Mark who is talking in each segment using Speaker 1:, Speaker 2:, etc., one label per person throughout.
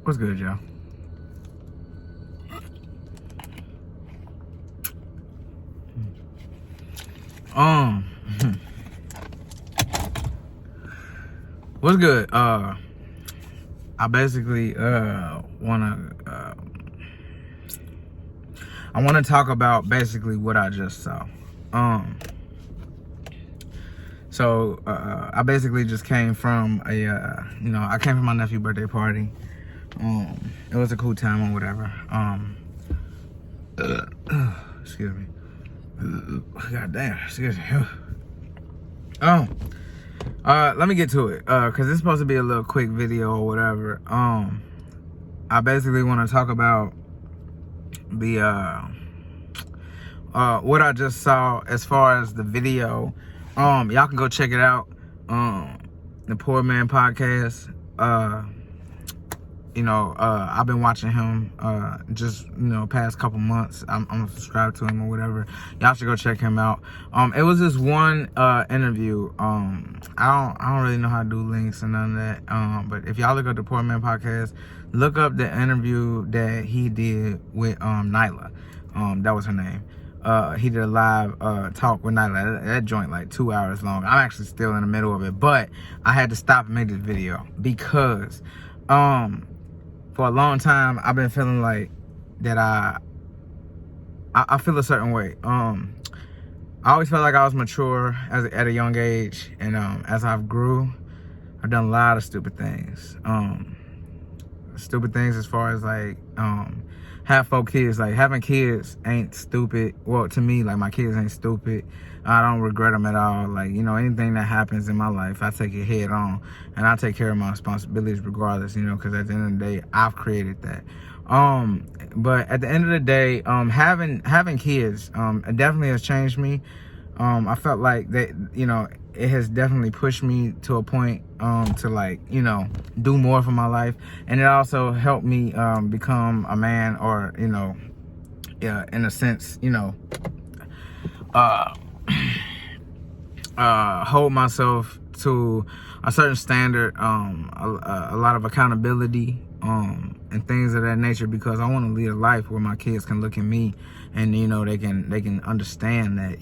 Speaker 1: What's good, y'all? What's good? I basically wanna talk about basically what I just saw. So I basically just came from I came from my nephew's birthday party. It was a cool time or whatever. Excuse me. God damn, excuse me. Let me get to it. Cause it's supposed to be a little quick video or whatever. I basically want to talk about the what I just saw as far as the video. Y'all can go check it out. The Poor Man Podcast. I've been watching him just past couple months. I'm subscribed to him or whatever. Y'all should go check him out. It was this one interview. I don't really know how to do links and none of that. But if y'all look up the Poor Man Podcast, look up the interview that he did with Nyla. That was her name. He did a live talk with Nyla. That joint like 2 hours long. I'm actually still in the middle of it, but I had to stop and make this video because for a long time I've been feeling like that I feel a certain way. I always felt like I was mature at a young age, and as I've grew, I've done a lot of stupid things. Stupid things as far as like have 4 kids. Like having kids ain't stupid. Well, to me, like my kids ain't stupid. I don't regret them at all. Like, anything that happens in my life, I take it head on, and I take care of my responsibilities regardless, because at the end of the day, I've created that. But at the end of the day, having kids, it definitely has changed me. I felt like that, it has definitely pushed me to a point, to like, do more for my life. And it also helped me, become a man, or, in a sense, hold myself to a certain standard, a lot of accountability, and things of that nature, because I want to lead a life where my kids can look at me and they can understand that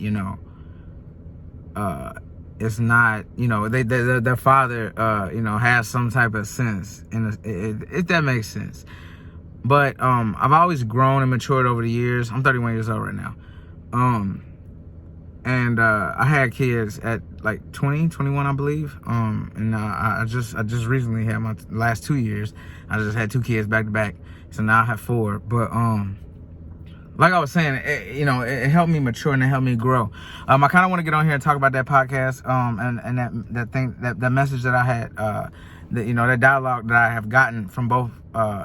Speaker 1: it's not their father has some type of sense, and if that makes sense. But I've always grown and matured over the years. I'm 31 years old right now. And I had kids at like 20, 21, I believe. And I just recently had my last 2 years. I just had 2 kids back to back. So now I have 4. But like I was saying, it helped me mature and it helped me grow. I kind of want to get on here and talk about that podcast, and that thing, that message that I had, that dialogue that I have gotten from both,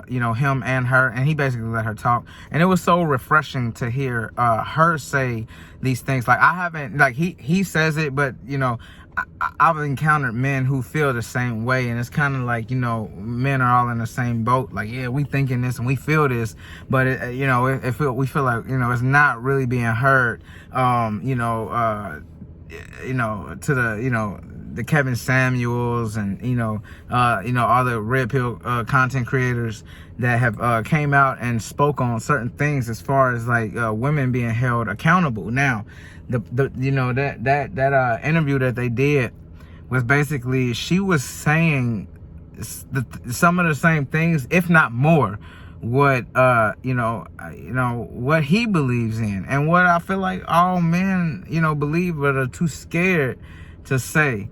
Speaker 1: him and her, and he basically let her talk, and it was so refreshing to hear her say these things. Like I haven't, like he says it, but I've encountered men who feel the same way, and it's kind of like, men are all in the same boat. Like, yeah, we thinking this and we feel this, but we feel like, it's not really being heard. To the Kevin Samuels and all the red pill content creators that have came out and spoke on certain things as far as like women being held accountable. Now, that interview that they did was basically, she was saying some of the same things, if not more, what what he believes in, and what I feel like all men believe but are too scared to say.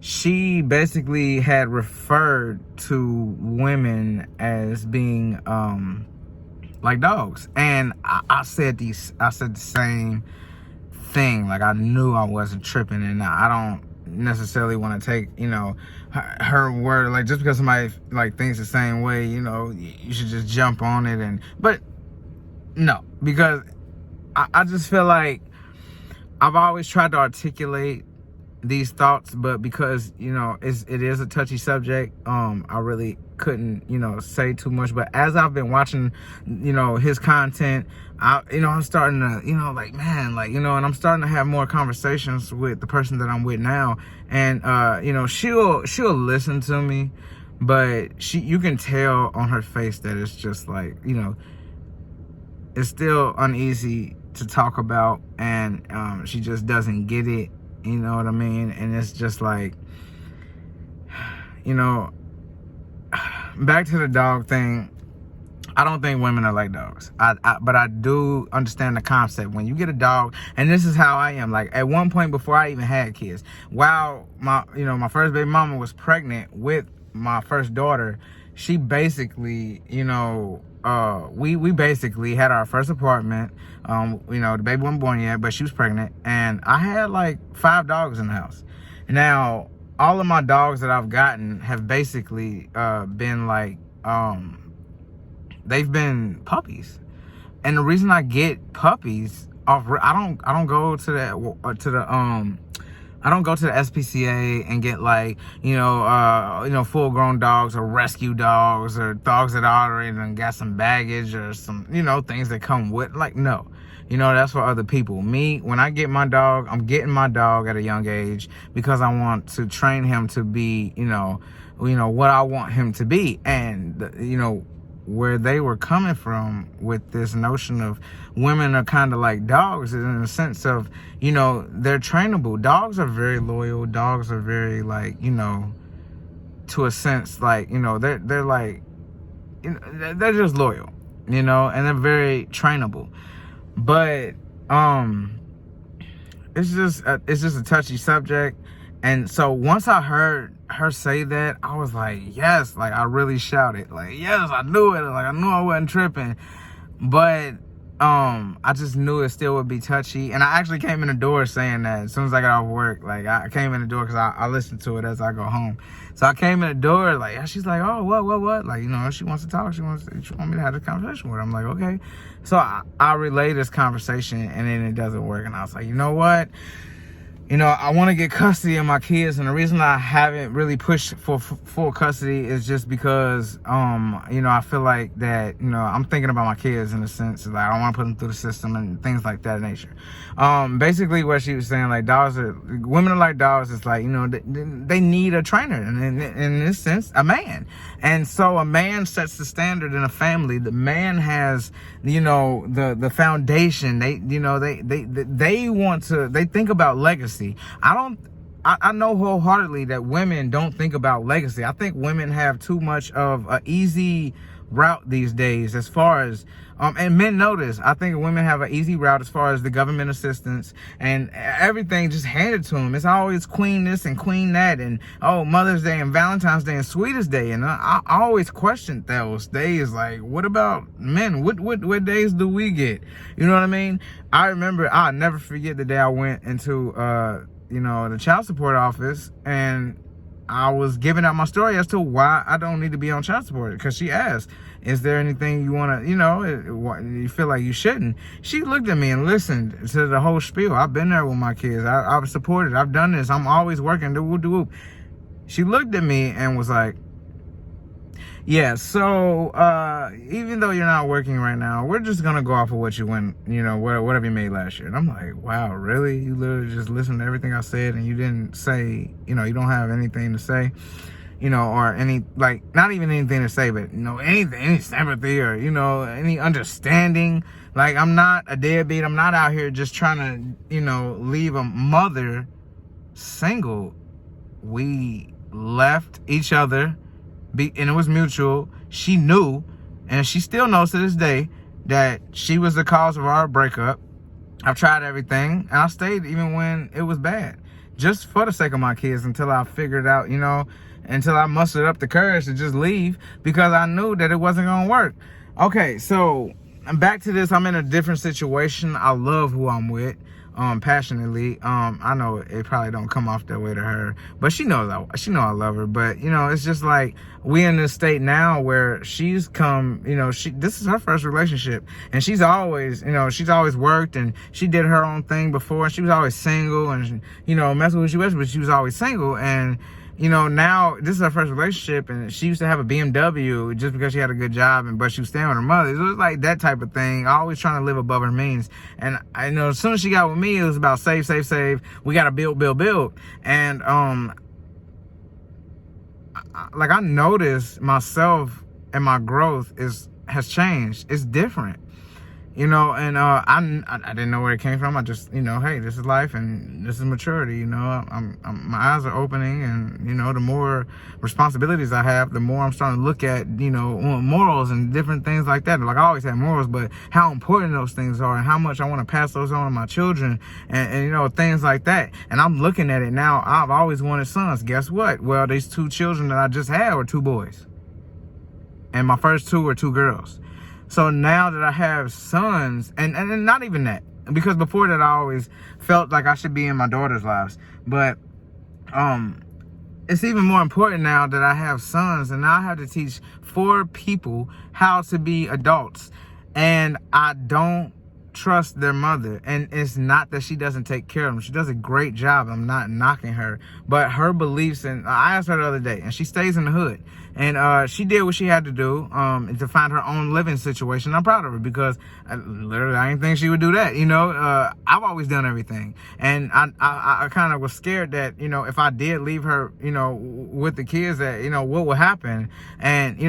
Speaker 1: She basically had referred to women as being like dogs, and I said the same thing. Like, I knew I wasn't tripping, and I don't necessarily want to take her word, like, just because somebody like thinks the same way, you should just jump on it. But no, because I just feel like I've always tried to articulate these thoughts, but because it is a touchy subject, I really couldn't say too much. But as I've been watching his content, I'm starting to like, man, like, and I'm starting to have more conversations with the person that I'm with now, and she'll listen to me, But you can tell on her face that it's just like, it's still uneasy to talk about, and she just doesn't get it. You know what I mean? And it's just like, back to the dog thing. I don't think women are like dogs. But I do understand the concept. When you get a dog, and this is how I am. Like, at one point before I even had kids, while my first baby mama was pregnant with my first daughter, she basically, we basically had our first apartment. The baby wasn't born yet, but she was pregnant, and I had like 5 dogs in the house. Now, all of my dogs that I've gotten have basically been like, they've been puppies. And the reason I get puppies off, I don't go to I don't go to the SPCA and get like, full grown dogs or rescue dogs or dogs that already got some baggage or some, things that come with, like, no. That's for other people. Me, when I get my dog, I'm getting my dog at a young age because I want to train him to be, what I want him to be. And, where they were coming from with this notion of women are kind of like dogs, is in the sense of, they're trainable. Dogs are very loyal. Dogs are very, like, to a sense, like, they're like, they're just loyal, and they're very trainable. But it's just a touchy subject. And so once I heard her say that, I was like, yes, like, I really shouted, like, yes, I knew it. Like, I knew I wasn't tripping. But I just knew it still would be touchy. And I actually came in the door saying that as soon as I got off work. Like, I came in the door because I listen to it as I go home. So I came in the door, like, she's like, oh, what? Like, she wants to talk. She wants me to have a conversation with her. I'm like, okay. So I relay this conversation, and then it doesn't work. And I was like, you know what? I want to get custody of my kids, and the reason I haven't really pushed for full custody is just because, I feel like that, I'm thinking about my kids in a sense. Like, I don't want to put them through the system and things like that nature. Basically what she was saying, like, women are like dogs. It's like, they need a trainer, and in this sense, a man. And so a man sets the standard in a family. The man has, the foundation. They think about legacy. I know wholeheartedly that women don't think about legacy. I think women have too much of an easy route these days as far as, and men know this. I think women have an easy route as far as the government assistance and everything just handed to them. It's always queen this and queen that, and Mother's Day and Valentine's Day and Sweetest Day. And I always questioned those days. Like, what about men? What days do we get? You know what I mean? I remember, I'll never forget the day I went into, the child support office, and I was giving out my story as to why I don't need to be on child support. Because she asked, is there anything you want to, you feel like you shouldn't? She looked at me and listened to the whole spiel. I've been there with my kids. I've supported. I've done this. I'm always working. She looked at me and was like, yeah, so even though you're not working right now, we're just going to go off of what you went, whatever you made last year. And I'm like, wow, really? You literally just listened to everything I said and you didn't say, you don't have anything to say, or any, like, not even anything to say, but, anything, any sympathy or, any understanding. Like, I'm not a deadbeat. I'm not out here just trying to, leave a mother single. We left each other. And it was mutual. She knew, and she still knows to this day, that she was the cause of our breakup. I've tried everything, and I stayed even when it was bad, just for the sake of my kids, until I figured out, until I mustered up the courage to just leave, because I knew that it wasn't gonna work. Okay, so back to this. I'm in a different situation. I love who I'm with. Passionately. I know it probably don't come off that way to her, but she knows I love her. But it's just like we in this state now where she's come, this is her first relationship, and she's always worked, and she did her own thing before, and she was always single, and messing with who she was, but she was always single. And now this is her first relationship, and she used to have a BMW just because she had a good job, but she was staying with her mother. It was like that type of thing, always trying to live above her means. And I know as soon as she got with me, it was about save. We got to build. And like I noticed myself and my growth has changed. It's different. And I didn't know where it came from. I just, hey, this is life and this is maturity. My eyes are opening, and the more responsibilities I have, the more I'm starting to look at, morals and different things like that. Like I always had morals, but how important those things are and how much I want to pass those on to my children, and things like that. And I'm looking at it now. I've always wanted sons. Guess what? Well, these 2 children that I just had were 2 boys, and my first 2 were 2 girls. So now that I have sons, and not even that, because before that I always felt like I should be in my daughter's lives. But it's even more important now that I have sons, and now I have to teach 4 people how to be adults. And I don't trust their mother. And it's not that she doesn't take care of them. She does a great job. I'm not knocking her. But her beliefs, and I asked her the other day, and she stays in the hood. And she did what she had to do to find her own living situation. I'm proud of her, because I didn't think she would do that. I've always done everything. And I kind of was scared that, if I did leave her, with the kids, that, what would happen. And,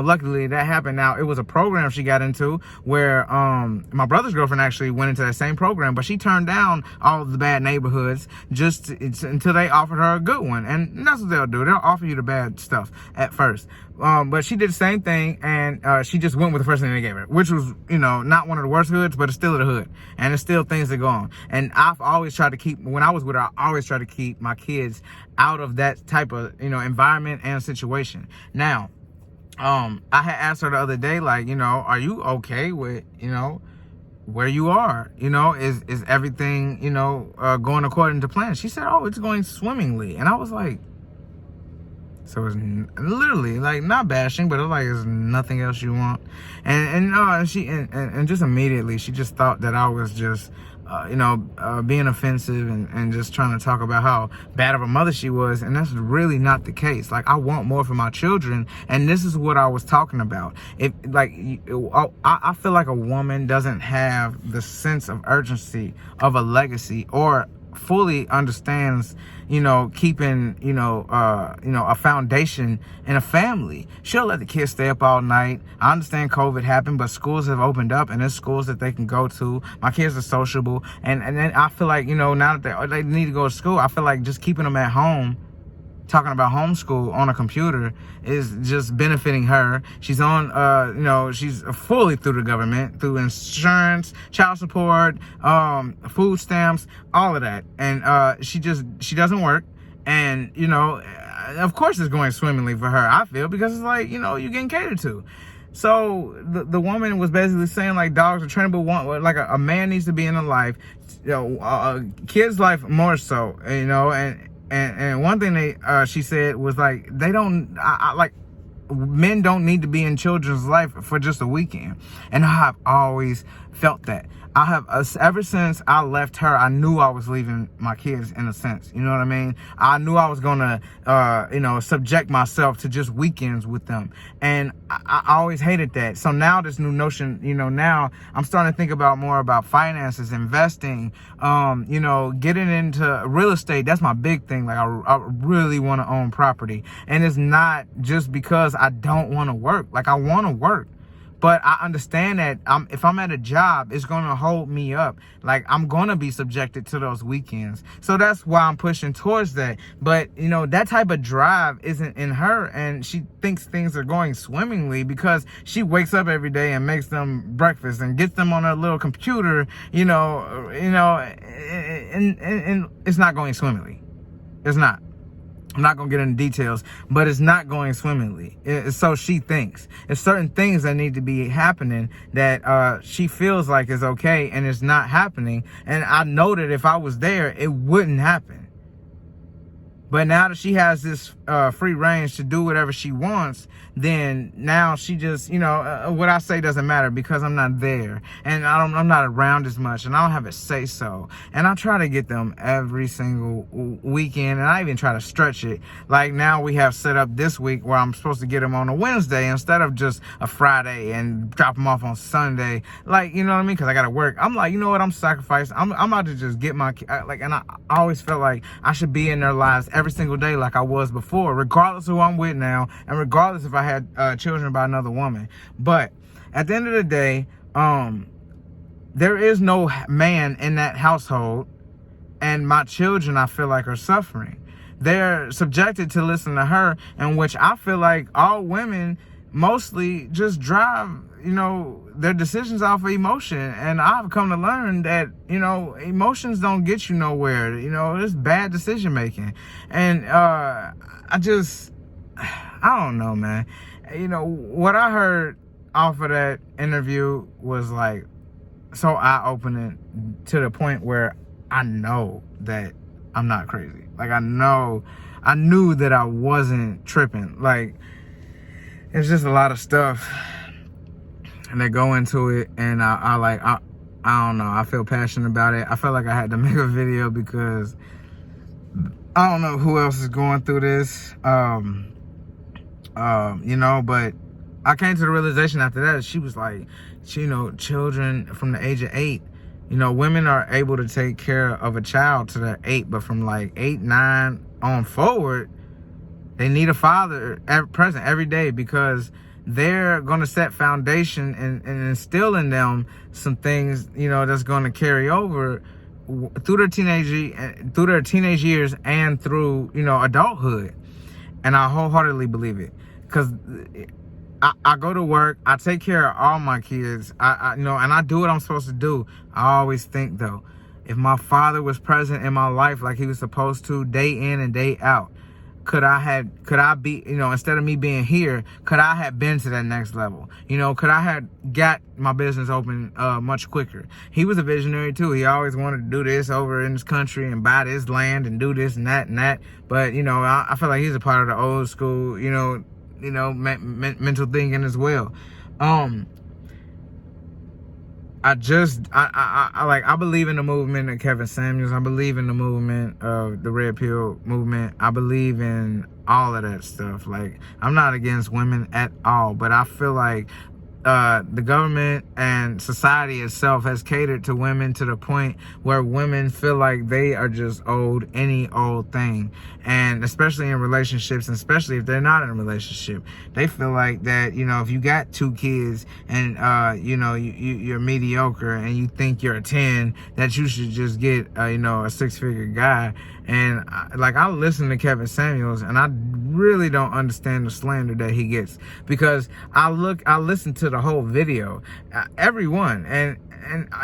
Speaker 1: luckily that happened. Now, it was a program she got into where my brother's girlfriend actually went into that same program, but she turned down all of the bad neighborhoods until they offered her a good one. And that's what they'll do. They'll offer you the bad stuff at first. But she did the same thing, and she just went with the first thing they gave her, which was, not one of the worst hoods, but it's still the hood. And it's still things that go on. And I've always tried to keep, when I was with her, I always tried to keep my kids out of that type of, environment and situation. Now, I had asked her the other day, like, are you okay with, where you are? Is everything, going according to plan? She said, oh, it's going swimmingly. And I was like, so it's literally, like, not bashing, but it was like, there's nothing else you want. And she just immediately, she just thought that I was just, being offensive and just trying to talk about how bad of a mother she was. And that's really not the case. Like, I want more for my children. And this is what I was talking about. I feel like a woman doesn't have the sense of urgency of a legacy, or fully understands, keeping, a foundation in a family. She'll let the kids stay up all night. I understand COVID happened, but schools have opened up, and there's schools that they can go to. My kids are sociable. And then I feel like, now that they need to go to school, I feel like just keeping them at home, talking about homeschool on a computer, is just benefiting her. She's on, she's fully through the government, through insurance, child support, food stamps, all of that. And she doesn't work. And, of course it's going swimmingly for her, I feel, because it's like, you're getting catered to. So the woman was basically saying, like, dogs are trainable. Like a man needs to be in a life, a kid's life more so, And one thing she said was, like, men don't need to be in children's life for just a weekend. And I've always felt that. I have, ever since I left her, I knew I was leaving my kids, in a sense. You know what I mean? I knew I was going to, subject myself to just weekends with them. And I always hated that. So now this new notion, now I'm starting to think about more about finances, investing, getting into real estate. That's my big thing. Like, I really want to own property. And it's not just because I don't want to work. Like, I want to work. But I understand that if I'm at a job, it's going to hold me up. Like, I'm going to be subjected to those weekends. So that's why I'm pushing towards that. But, that type of drive isn't in her. And she thinks things are going swimmingly because she wakes up every day and makes them breakfast and gets them on her little computer, and it's not going swimmingly. It's not. I'm not going to get into details, but it's not going swimmingly. So she thinks. There's certain things that need to be happening that she feels like is okay, and it's not happening. And I know that if I was there, it wouldn't happen. But now that she has this free range to do whatever she wants, then now she just, what I say doesn't matter because I'm not there. And I'm not around as much, and I don't have a say so. And I try to get them every single weekend, and I even try to stretch it. Like, now we have set up this week where I'm supposed to get them on a Wednesday instead of just a Friday and drop them off on Sunday. Like, you know what I mean? Because I got to work. I'm like, you know what? I'm sacrificing. I'm about to just get my, and I always felt like I should be in their lives every every single day like I was before, regardless of who I'm with now, and regardless if I had children by another woman. But at the end of the day, there is no man in that household, and my children, I feel like, are suffering. They're subjected to listen to her, in which I feel like all women mostly just drive, their decisions off of emotion. And I've come to learn that, emotions don't get you nowhere. It's bad decision making. And I don't know, man. What I heard off of that interview was like so eye-opening, to the point where I know that I'm not crazy. Like, I knew that I wasn't tripping. Like, it's just a lot of stuff, and they go into it, and I don't know, I feel passionate about it. I felt like I had to make a video because I don't know who else is going through this, but I came to the realization after that, she was like, children from the age of 8, women are able to take care of a child to their 8, but from like 8, 9 on forward, they need a father present every day, because they're going to set foundation and instill in them some things, that's going to carry over through their teenage years and through, adulthood. And I wholeheartedly believe it, because I go to work, I take care of all my kids, and I do what I'm supposed to do. I always think, though, if my father was present in my life like he was supposed to, day in and day out, could I be, instead of me being here, could I have been to that next level? Could I have got my business open much quicker? He was a visionary too. He always wanted to do this over in this country and buy this land and do this and that and that. But, I feel like he's a part of the old school, mental thinking as well. I believe in the movement of Kevin Samuels. I believe in the movement of the Red Pill movement. I believe in all of that stuff. Like, I'm not against women at all, but I feel like the government and society itself has catered to women to the point where women feel like they are just owed any old thing. And especially in relationships, and especially if they're not in a relationship, they feel like that, if you got 2 kids and, you're mediocre and you think you're a 10, that you should just get, a 6-figure guy. And I listen to Kevin Samuels, and I really don't understand the slander that he gets, because I listen to the whole video, everyone, and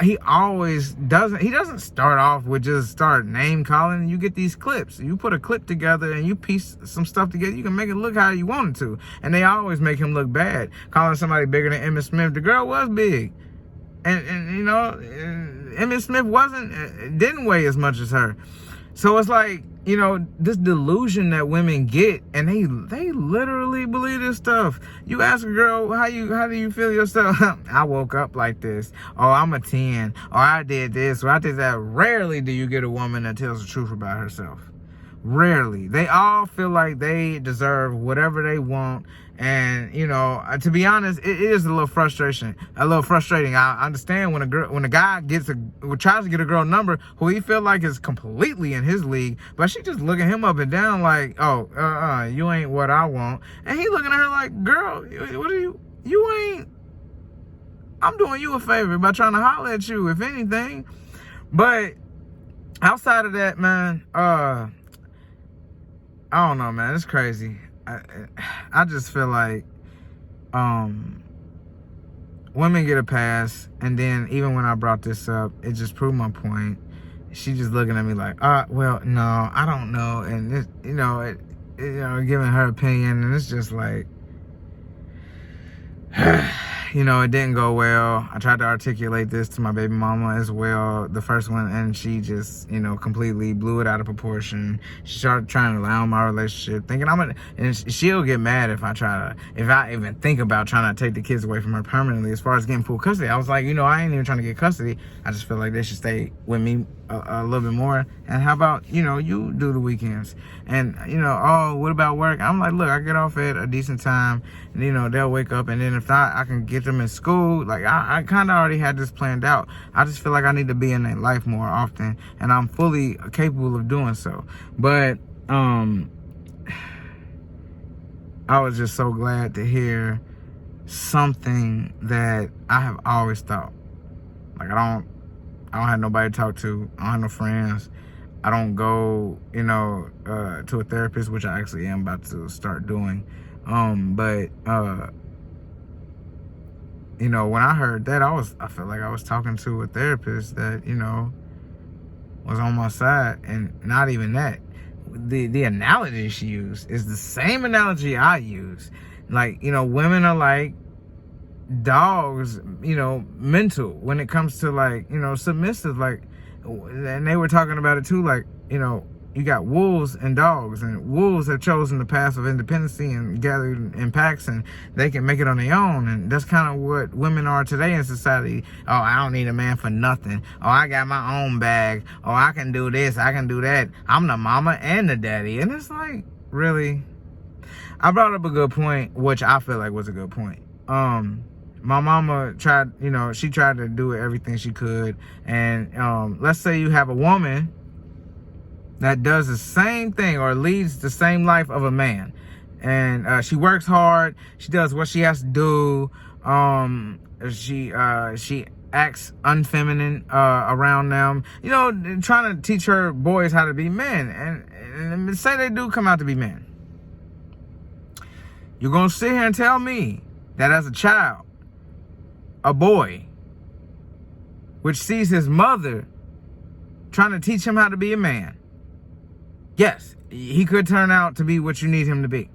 Speaker 1: he always doesn't start off with just start name calling. You get these clips, you put a clip together and you piece some stuff together, you can make it look how you want it to, and they always make him look bad, calling somebody bigger than Emmitt Smith. The girl was big, and Emmitt Smith didn't weigh as much as her. So it's like, this delusion that women get, and they literally believe this stuff. You ask a girl, how do you feel yourself? I woke up like this. Oh, I'm a 10. Or I did this, or I did that. Rarely do you get a woman that tells the truth about herself. Rarely. They all feel like they deserve whatever they want. And, to be honest, it is a little frustrating. I understand when a guy tries to get a girl number who he feel like is completely in his league, but she just looking him up and down like, oh, you ain't what I want. And he looking at her like, girl, what are you ain't, I'm doing you a favor by trying to holler at you, if anything. But outside of that, man, I don't know, man, it's crazy. I just feel like women get a pass, and then even when I brought this up, it just proved my point. She just looking at me like, well, no, I don't know, and it, giving her opinion, and it's just like, it didn't go well. I tried to articulate this to my baby mama as well, the first one, and she just, completely blew it out of proportion. She started trying to allow my relationship, thinking and she'll get mad if I even think about trying to take the kids away from her permanently. As far as getting full custody, I was like, I ain't even trying to get custody. I just feel like they should stay with me a little bit more. And how about, you do the weekends? And, oh, what about work? I'm like, look, I get off at a decent time, and, they'll wake up, and then if not, I can get them in school. Like, I kind of already had this planned out. I just feel like I need to be in their life more often, and I'm fully capable of doing so. But I was just so glad to hear something that I have always thought. Like, I don't have nobody to talk to. I don't have no friends. I don't go, to a therapist, which I actually am about to start doing. But when I heard that, I felt like I was talking to a therapist that, was on my side. And not even that. The analogy she used is the same analogy I use. Like, women are like dogs, mental when it comes to, like, submissive. Like, and they were talking about it too, like, you got wolves and dogs, and wolves have chosen the path of independence and gathered in packs, and they can make it on their own. And that's kind of what women are today in society. Oh, I don't need a man for nothing. Oh, I got my own bag. Oh, I can do this, I can do that. I'm the mama and the daddy. And it's like, really? I brought up a good point, which I feel like was a good point. My mama tried, she tried to do everything she could. And let's say you have a woman that does the same thing or leads the same life of a man. And she works hard. She does what she has to do. She acts unfeminine around them. Trying to teach her boys how to be men. And say they do come out to be men. You're going to sit here and tell me that as a child, a boy, which sees his mother trying to teach him how to be a man, yes, he could turn out to be what you need him to be.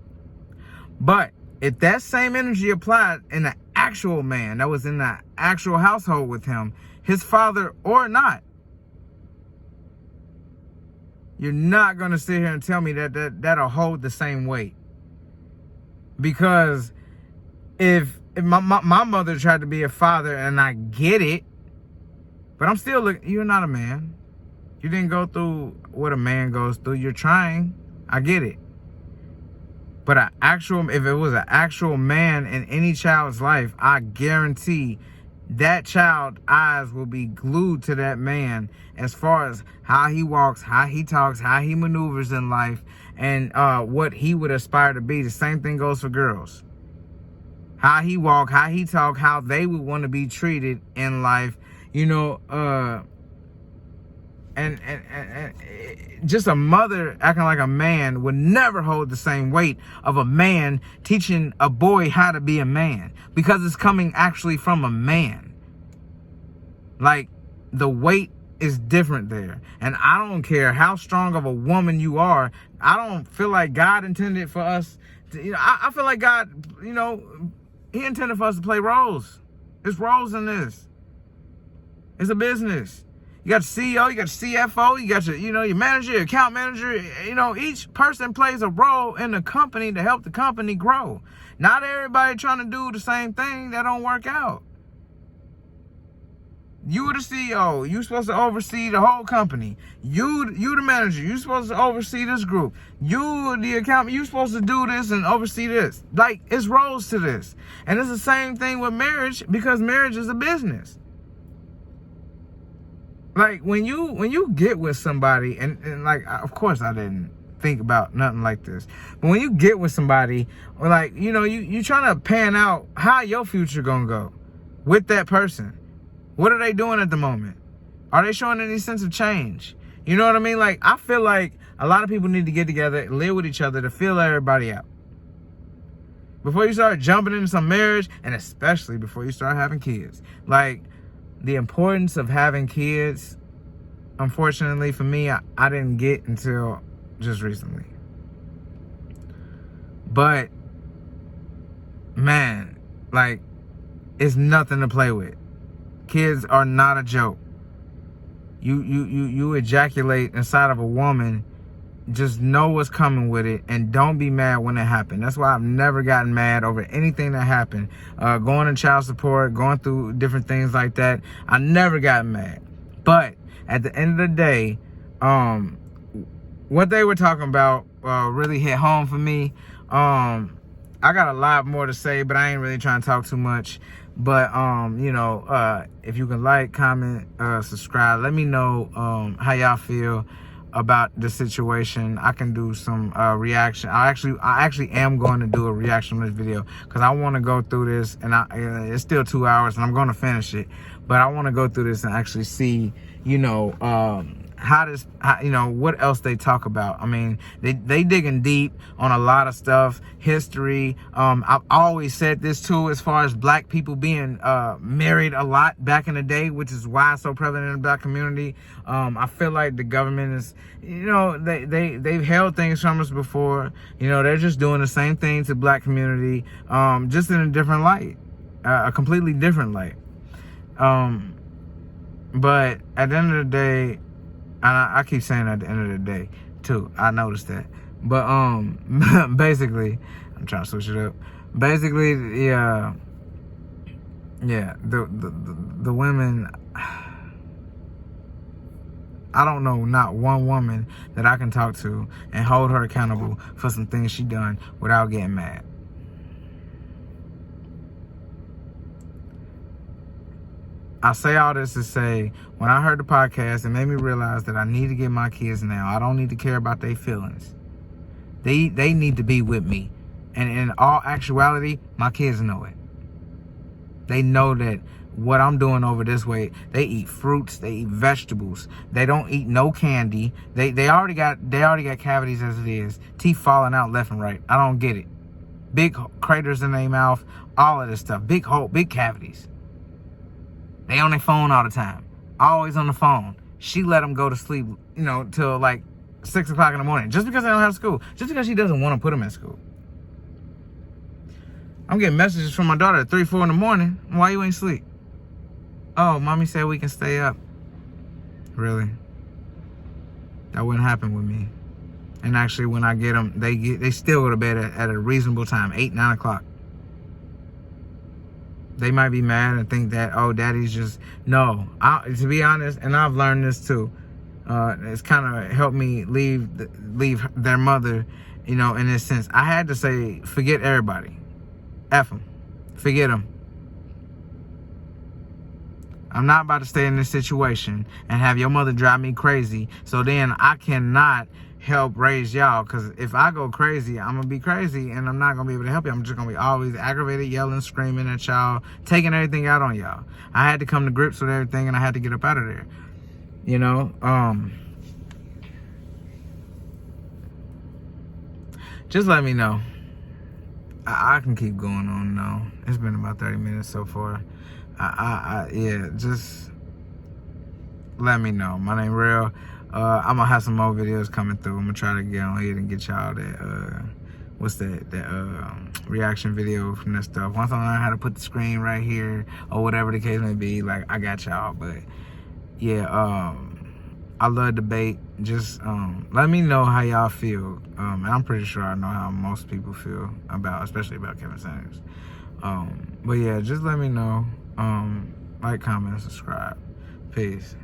Speaker 1: But if that same energy applied in an actual man that was in the actual household with him, his father or not, you're not going to sit here and tell me that'll hold the same weight. Because if my mother tried to be a father, and I get it, but I'm still you're not a man. You didn't go through what a man goes through. You're trying. I get it. But if it was an actual man in any child's life, I guarantee that child's eyes will be glued to that man as far as how he walks, how he talks, how he maneuvers in life, and what he would aspire to be. The same thing goes for girls. How he walk, how he talk, how they would want to be treated in life, and just a mother acting like a man would never hold the same weight of a man teaching a boy how to be a man, because it's coming actually from a man. Like, the weight is different there. And I don't care how strong of a woman you are. I don't feel like God intended for us to, I feel like God, he intended for us to play roles. There's roles in this. It's a business. You got the CEO, you got the CFO, you got your manager, your account manager. Each person plays a role in the company to help the company grow. Not everybody trying to do the same thing. That don't work out. You the CEO. You supposed to oversee the whole company. You the manager. You supposed to oversee this group. You the accountant. You supposed to do this and oversee this. Like, it's roles to this. And it's the same thing with marriage, because marriage is a business. Like, when you get with somebody, and like, of course I didn't think about nothing like this, but when you get with somebody, or like, you trying to pan out how your future gonna go with that person. What are they doing at the moment? Are they showing any sense of change? You know what I mean? Like, I feel like a lot of people need to get together and live with each other to feel everybody out before you start jumping into some marriage, and especially before you start having kids. Like, the importance of having kids, unfortunately for me, I didn't get until just recently. But, man, like, it's nothing to play with. Kids are not a joke. You ejaculate inside of a woman, just know what's coming with it, and don't be mad when it happened. That's why I've never gotten mad over anything that happened. Going to child support, going through different things like that, I never got mad. But at the end of the day, what they were talking about really hit home for me. I got a lot more to say, but I ain't really trying to talk too much. But if you can like, comment, subscribe, let me know how y'all feel. about the situation, I can do some reaction. I actually am going to do a reaction on this video because I want to go through this, and it's still 2 hours, and I'm going to finish it. But I want to go through this and actually see, you know, you know, what else they talk about. I mean, they digging deep on a lot of stuff, history. I've always said this too, as far as black people being married a lot back in the day, which is why it's so prevalent in the black community. I feel like the government is, you know, they've held things from us before. You know, they're just doing the same thing to black community, just in a different light, a completely different light. But at the end of the day, and I keep saying at the end of the day too, I noticed that. But basically, I'm trying to switch it up. Basically, yeah, the women, I don't know not one woman that I can talk to and hold her accountable for some things she done without getting mad. I say all this to say, when I heard the podcast, it made me realize that I need to get my kids now. I don't need to care about their feelings. They need to be with me. And in all actuality, my kids know it. They know that what I'm doing over this way, they eat fruits, they eat vegetables. They don't eat no candy. They already got cavities as it is. Teeth falling out left and right. I don't get it. Big craters in their mouth, all of this stuff. Big cavities. They on their phone all the time. Always on the phone. She let them go to sleep, you know, till like 6 o'clock in the morning. Just because they don't have school. Just because she doesn't want to put them in school. I'm getting messages from my daughter at 3, 4 in the morning. Why you ain't sleep? Oh, mommy said we can stay up. Really? That wouldn't happen with me. And actually, when I get them, they still go to bed at a reasonable time, 8, 9 o'clock. They might be mad and think that, oh, daddy's just... No. To be honest, and I've learned this too. It's kind of helped me leave their mother, you know, in this sense. I had to say, forget everybody. F them. Forget them. I'm not about to stay in this situation and have your mother drive me crazy. So then I cannot help raise y'all, because if I go crazy, I'm gonna be crazy and I'm not gonna be able to help you. I'm just gonna be always aggravated, yelling, screaming at y'all, taking everything out on y'all. I had to come to grips with everything, and I had to get up out of there, you know. Just let me know. I can keep going on now. It's been about 30 minutes so far. Yeah, just let me know. My name Real. I'm gonna have some more videos coming through. I'm gonna try to get on here and get y'all that what's that reaction video from this stuff. Once I learn how to put the screen right here or whatever the case may be, like, I got y'all. But yeah, I love debate. Just let me know how y'all feel. And I'm pretty sure I know how most people feel especially about Kevin Samuels. But yeah, just let me know. Like, comment, and subscribe. Peace.